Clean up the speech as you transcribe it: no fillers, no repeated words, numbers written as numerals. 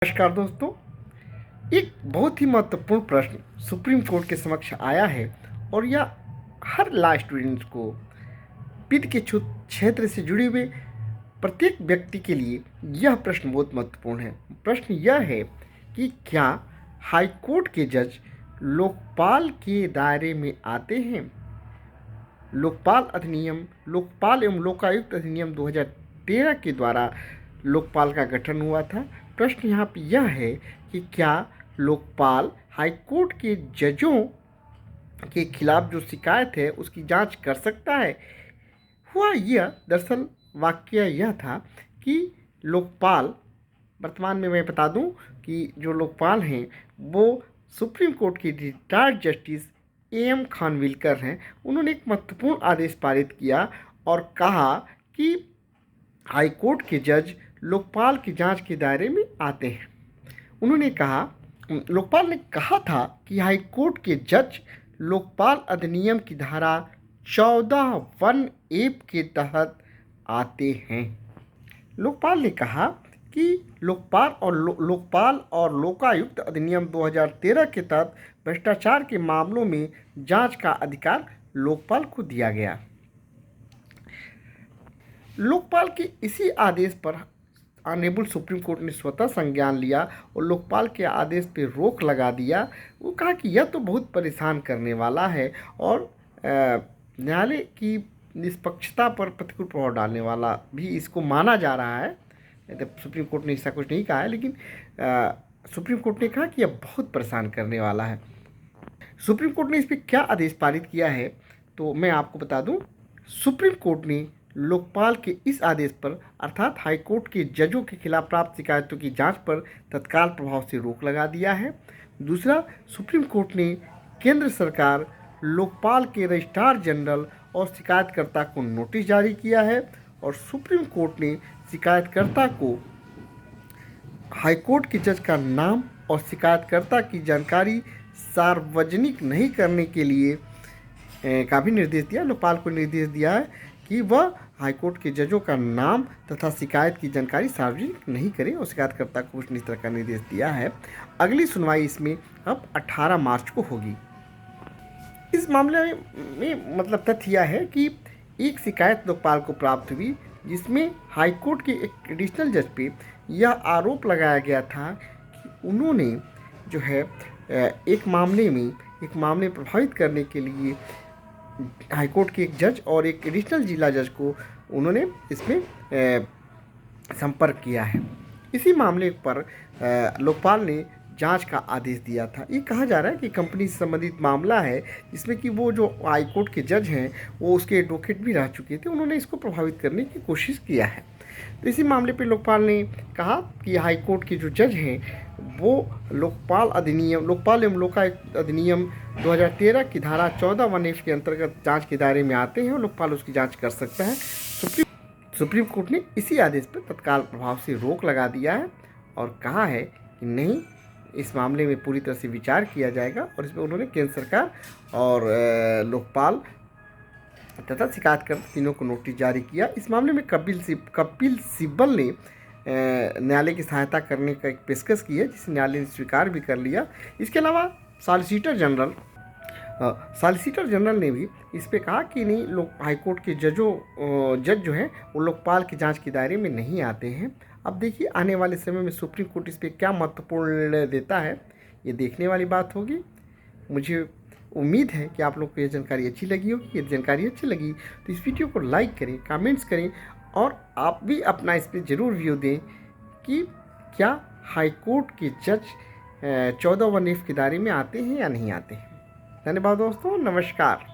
नमस्कार दोस्तों। एक बहुत ही महत्वपूर्ण प्रश्न सुप्रीम कोर्ट के समक्ष आया है और यह हर लॉ स्टूडेंट्स को वित्त के क्षेत्र से जुड़े हुए प्रत्येक व्यक्ति के लिए यह प्रश्न बहुत महत्वपूर्ण है। प्रश्न यह है कि क्या हाई कोर्ट के जज लोकपाल के दायरे में आते हैं। लोकपाल एवं लोकायुक्त अधिनियम 2013 के द्वारा लोकपाल का गठन हुआ था। प्रश्न यहाँ पे यह है कि क्या लोकपाल हाईकोर्ट के जजों के खिलाफ जो शिकायत है उसकी जांच कर सकता है। हुआ यह दरअसल वाक्य यह था कि लोकपाल, वर्तमान में मैं बता दूं कि जो लोकपाल हैं वो सुप्रीम कोर्ट के रिटायर्ड जस्टिस AM खानविलकर हैं। उन्होंने एक महत्वपूर्ण आदेश पारित किया और कहा कि हाईकोर्ट के जज लोकपाल की जांच के दायरे में आते हैं। लोकपाल ने कहा था कि हाईकोर्ट के जज लोकपाल अधिनियम की धारा 14(1) के तहत आते हैं। लोकपाल ने कहा कि लोकपाल और लोकायुक्त अधिनियम 2013 के तहत भ्रष्टाचार के मामलों में जांच का अधिकार लोकपाल को दिया गया। लोकपाल के इसी आदेश पर ऑनरेबल सुप्रीम कोर्ट ने स्वतः संज्ञान लिया और लोकपाल के आदेश पर रोक लगा दिया। वो कहा कि यह तो बहुत परेशान करने वाला है और न्यायालय की निष्पक्षता पर प्रतिकूल प्रभाव डालने वाला भी इसको माना जा रहा है। सुप्रीम कोर्ट ने ऐसा कुछ नहीं कहा है, लेकिन सुप्रीम कोर्ट ने कहा कि यह बहुत परेशान करने वाला है। सुप्रीम कोर्ट ने इस पर क्या आदेश पारित किया है तो मैं आपको बता दूं। सुप्रीम कोर्ट ने लोकपाल के इस आदेश पर अर्थात हाईकोर्ट के जजों के खिलाफ प्राप्त शिकायतों की जांच पर तत्काल प्रभाव से रोक लगा दिया है। दूसरा, सुप्रीम कोर्ट ने केंद्र सरकार, लोकपाल के रजिस्ट्रार जनरल और शिकायतकर्ता को नोटिस जारी किया है और सुप्रीम कोर्ट ने शिकायतकर्ता को हाईकोर्ट के जज का नाम और शिकायतकर्ता की जानकारी सार्वजनिक नहीं करने के लिए का भी निर्देश दिया। लोकपाल को निर्देश दिया है कि वह हाईकोर्ट के जजों का नाम तथा शिकायत की जानकारी सार्वजनिक नहीं करे और शिकायतकर्ता को इस तरह का निर्देश दिया है। अगली सुनवाई इसमें अब 18 मार्च को होगी। इस मामले में मतलब तथ्य यह है कि एक शिकायत लोकपाल को प्राप्त हुई जिसमें हाईकोर्ट के एक एडिशनल जज पे यह आरोप लगाया गया था कि उन्होंने जो है एक मामले प्रभावित करने के लिए हाईकोर्ट के एक जज और एक एडिशनल जिला जज को उन्होंने इसमें संपर्क किया है। इसी मामले पर लोकपाल ने जांच का आदेश दिया था। ये कहा जा रहा है कि कंपनी से संबंधित मामला है जिसमें कि वो जो हाईकोर्ट के जज हैं वो उसके एडवोकेट भी रह चुके थे, उन्होंने इसको प्रभावित करने की कोशिश किया है। तो इसी मामले पे लोकपाल ने कहा कि हाईकोर्ट के जो जज हैं वो लोकपाल एवं लोकायुक्त अधिनियम 2013 की धारा 14(1) के अंतर्गत जांच के दायरे में आते हैं और लोकपाल उसकी जांच कर सकता है। सुप्रीम कोर्ट ने इसी आदेश पर तत्काल प्रभाव से रोक लगा दिया है और कहा है कि नहीं, इस मामले में पूरी तरह से विचार किया जाएगा और इसमें उन्होंने केंद्र सरकार और लोकपाल तथा शिकायतकर्ता तीनों को नोटिस जारी किया। इस मामले में कपिल सिब्बल ने न्यायालय की सहायता करने का एक पेशकश की है जिसे न्यायालय ने स्वीकार भी कर लिया। इसके अलावा सॉलिसिटर जनरल ने भी इस पे कहा कि नहीं, हाईकोर्ट के जज जो हैं वो लोकपाल की जांच के दायरे में नहीं आते हैं। अब देखिए आने वाले समय में सुप्रीम कोर्ट इस पर क्या महत्वपूर्ण निर्णय देता है, ये देखने वाली बात होगी। मुझे उम्मीद है कि आप लोग को ये जानकारी अच्छी लगी होगी। यदि जानकारी अच्छी लगी तो इस वीडियो को लाइक करें, कमेंट्स करें और आप भी अपना इस पर ज़रूर व्यू दें कि क्या हाईकोर्ट के जज 14(1) के दायरे में आते हैं या नहीं आते हैं। धन्यवाद दोस्तों, नमस्कार।